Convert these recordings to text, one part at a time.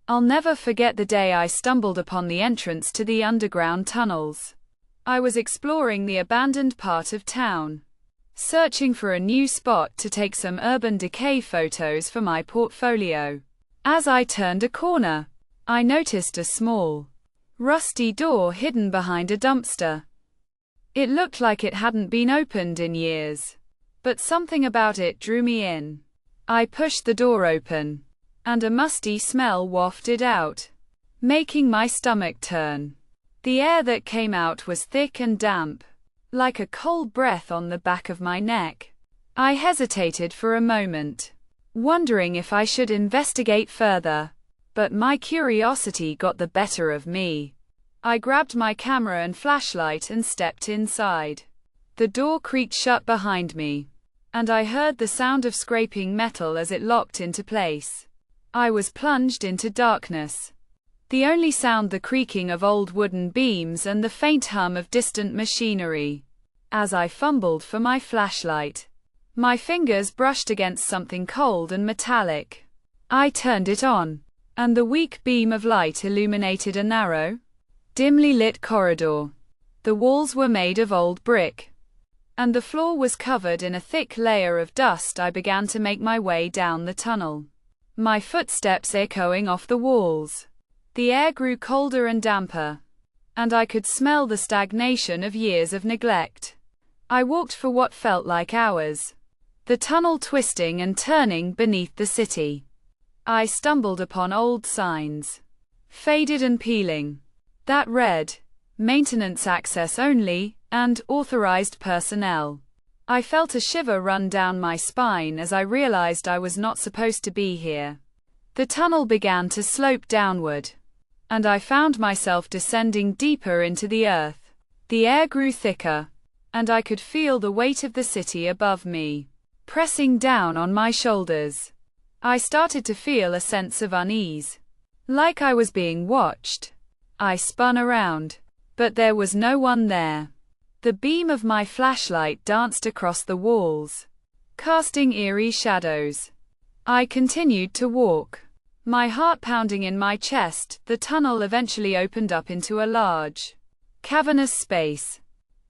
I'll never forget the day I stumbled upon the entrance to the underground tunnels. I was exploring the abandoned part of town, searching for a new spot to take some urban decay photos for my portfolio. As I turned a corner, I noticed a small, rusty door hidden behind a dumpster. It looked like it hadn't been opened in years, but something about it drew me in. I pushed the door open, and a musty smell wafted out, making my stomach turn. The air that came out was thick and damp, like a cold breath on the back of my neck. I hesitated for a moment, wondering if I should investigate further, but my curiosity got the better of me. I grabbed my camera and flashlight and stepped inside. The door creaked shut behind me, and I heard the sound of scraping metal as it locked into place. I was plunged into darkness. The only sound the creaking of old wooden beams and the faint hum of distant machinery. As I fumbled for my flashlight, my fingers brushed against something cold and metallic. I turned it on, and the weak beam of light illuminated a narrow, dimly lit corridor. The walls were made of old brick, and the floor was covered in a thick layer of dust. I began to make my way down the tunnel, my footsteps echoing off the walls. The air grew colder and damper, and I could smell the stagnation of years of neglect. I walked for what felt like hours, the tunnel twisting and turning beneath the city. I stumbled upon old signs, faded and peeling, that read, "Maintenance access only," and "Authorized personnel." I felt a shiver run down my spine as I realized I was not supposed to be here. The tunnel began to slope downward, and I found myself descending deeper into the earth. The air grew thicker, and I could feel the weight of the city above me, pressing down on my shoulders. I started to feel a sense of unease, like I was being watched. I spun around, but there was no one there. The beam of my flashlight danced across the walls, casting eerie shadows. I continued to walk, my heart pounding in my chest. The tunnel eventually opened up into a large, cavernous space.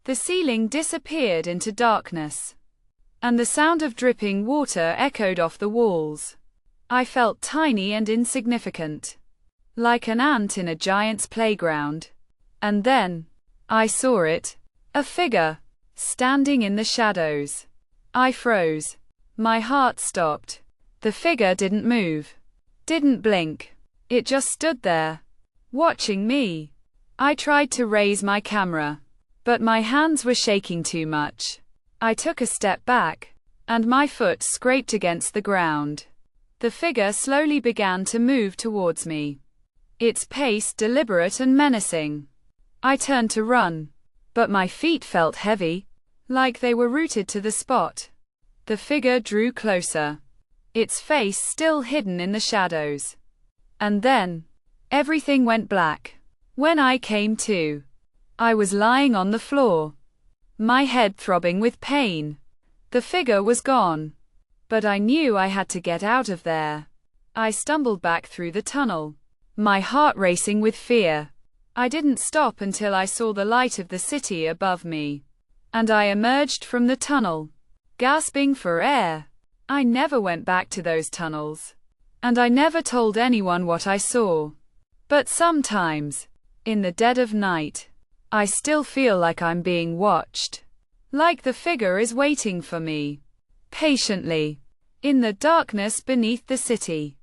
The ceiling disappeared into darkness, and the sound of dripping water echoed off the walls. I felt tiny and insignificant, like an ant in a giant's playground. And then, I saw it, a figure, standing in the shadows. I froze. My heart stopped. The figure didn't move, didn't blink. It just stood there, watching me. I tried to raise my camera, but my hands were shaking too much. I took a step back, and my foot scraped against the ground. The figure slowly began to move towards me, its pace deliberate and menacing. I turned to run, but my feet felt heavy, like they were rooted to the spot. The figure drew closer, its face still hidden in the shadows. And then, everything went black. When I came to, I was lying on the floor, my head throbbing with pain. The figure was gone, but I knew I had to get out of there. I stumbled back through the tunnel, my heart racing with fear. I didn't stop until I saw the light of the city above me, and I emerged from the tunnel, gasping for air. I never went back to those tunnels, and I never told anyone what I saw. But sometimes, in the dead of night, I still feel like I'm being watched, like the figure is waiting for me, patiently, in the darkness beneath the city.